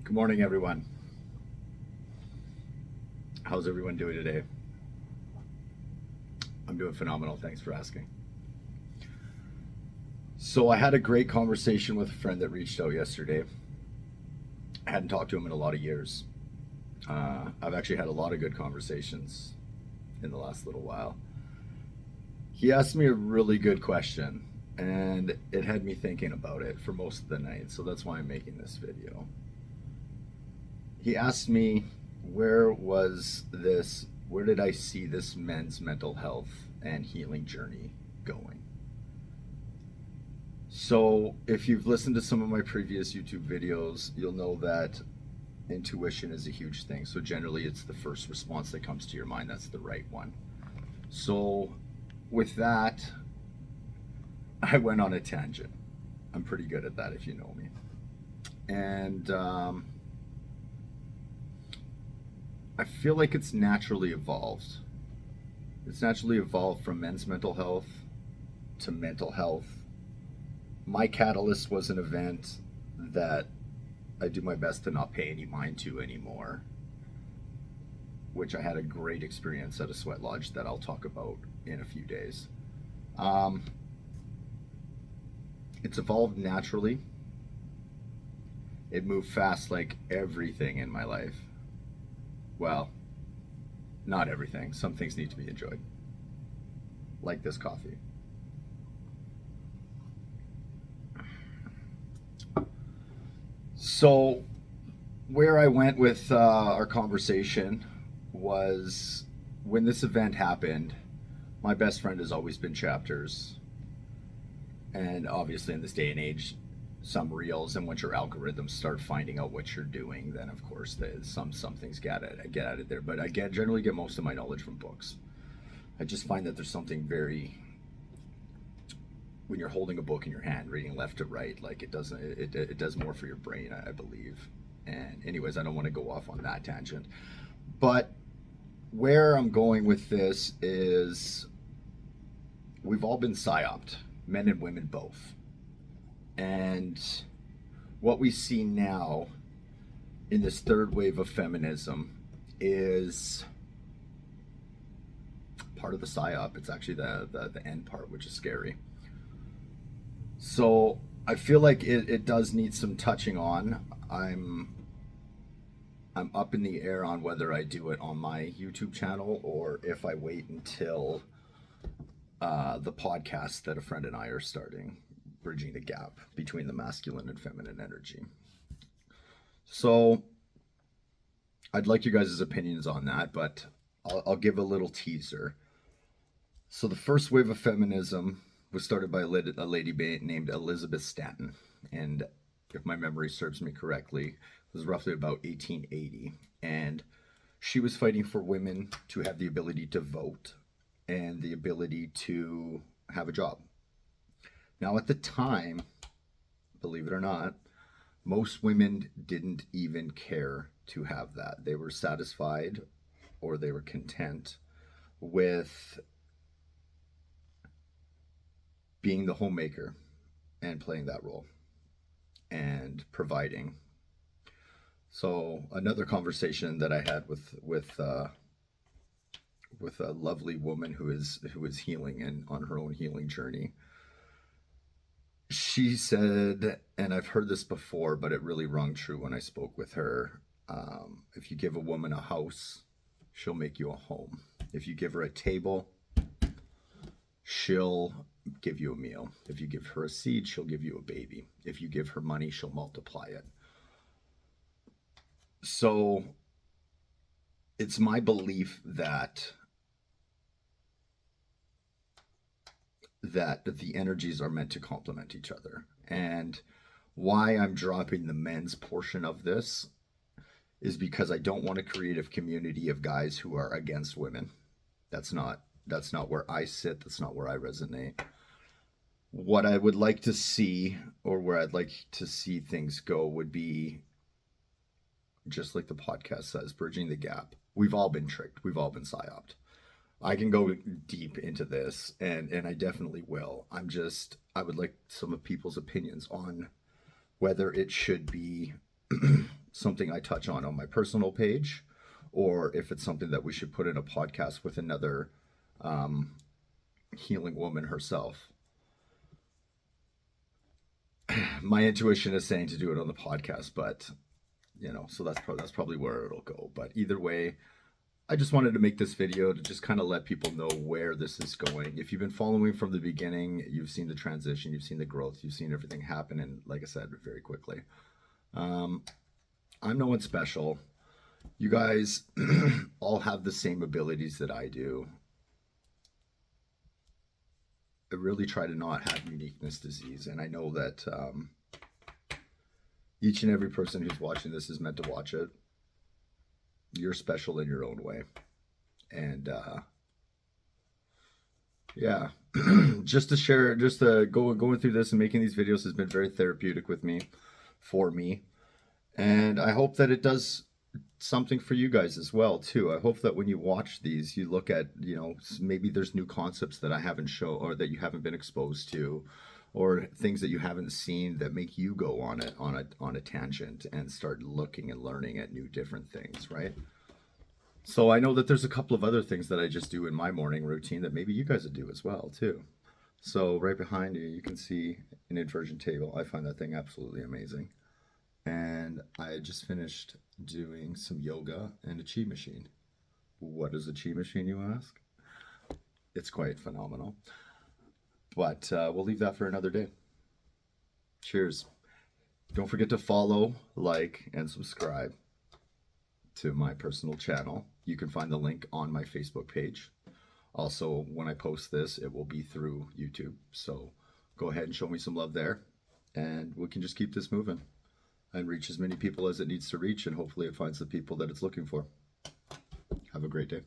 Good morning, everyone. How's everyone doing today? I'm doing phenomenal. Thanks for asking. So, I had a great conversation with a friend that reached out yesterday. I hadn't talked to him in a lot of years. I've actually had a lot of good conversations in the last little while. He asked me a really good question, and it had me thinking about it for most of the night. So, that's why I'm making this video. He asked me, where did I see this men's mental health and healing journey going? So, if you've listened to some of my previous YouTube videos, you'll know that intuition is a huge thing. So, generally, it's the first response that comes to your mind that's the right one. So, with that, I went on a tangent. I'm pretty good at that if you know me. And I feel like it's naturally evolved. It's naturally evolved from men's mental health to mental health. My catalyst was an event that I do my best to not pay any mind to anymore, which I had a great experience at a sweat lodge that I'll talk about in a few days. Um, it's evolved naturally. It moved fast like everything in my life. Well, not everything. Some things need to be enjoyed, like this coffee. So, where I went with our conversation was when this event happened, my best friend has always been Chapters. And obviously, in this day and age, some reels and once your algorithms start finding out what you're doing, then of course some things get added there. But generally get most of my knowledge from books. I just find that there's something very when you're holding a book in your hand, reading left to right, like it does more for your brain, I believe. And anyways, I don't want to go off on that tangent. But where I'm going with this is we've all been psyoped, men and women both. And what we see now in this third wave of feminism is part of the psyop. It's actually the end part, which is scary. So I feel like it does need some touching on. I'm up in the air on whether I do it on my YouTube channel or if I wait until the podcast that a friend and I are starting, bridging the gap between the masculine and feminine energy. So I'd like you guys' opinions on that, but I'll give a little teaser. So the first wave of feminism was started by a lady named Elizabeth Stanton, and if my memory serves me correctly, it was roughly about 1880, and she was fighting for women to have the ability to vote and the ability to have a job. Now, at the time, believe it or not, most women didn't even care to have that. They were satisfied or they were content with being the homemaker and playing that role and providing. So another conversation that I had with a lovely woman who is healing and on her own healing journey. She said, and I've heard this before, but it really rung true when I spoke with her. If you give a woman a house, she'll make you a home. If you give her a table, she'll give you a meal. If you give her a seed, she'll give you a baby. If you give her money, she'll multiply it. So it's my belief that the energies are meant to complement each other. And why I'm dropping the men's portion of this is because I don't want to create a community of guys who are against women. That's not where I sit. That's not where I resonate. What I would like to see, or where I'd like to see things go, would be just like the podcast says, bridging the gap. We've all been tricked. We've all been psyoped. I can go deep into this, and I definitely will. I would like some of people's opinions on whether it should be something I touch on my personal page, or if it's something that we should put in a podcast with another healing woman herself. My intuition is saying to do it on the podcast, but so that's probably where it'll go. But either way, I just wanted to make this video to just kind of let people know where this is going. If you've been following from the beginning, you've seen the transition, you've seen the growth, you've seen everything happen, and like I said, very quickly. I'm no one special. You guys all have the same abilities that I do. I really try to not have uniqueness disease, and I know that each and every person who's watching this is meant to watch it. You're special in your own way. And yeah, just to share, going through this and making these videos has been very therapeutic for me. And I hope that it does something for you guys as well too. I hope that when you watch these, you look at, maybe there's new concepts that I haven't shown or that you haven't been exposed to, or things that you haven't seen that make you go on a tangent and start looking and learning at new different things, right? So I know that there's a couple of other things that I just do in my morning routine that maybe you guys would do as well too. So right behind you, you can see an inversion table. I find that thing absolutely amazing. And I just finished doing some yoga and a chi machine. What is a chi machine, you ask? It's quite phenomenal. But we'll leave that for another day. Cheers. Don't forget to follow, like, and subscribe to my personal channel. You can find the link on my Facebook page. Also, when I post this, it will be through YouTube. So go ahead and show me some love there, and we can just keep this moving and reach as many people as it needs to reach, and hopefully it finds the people that it's looking for. Have a great day.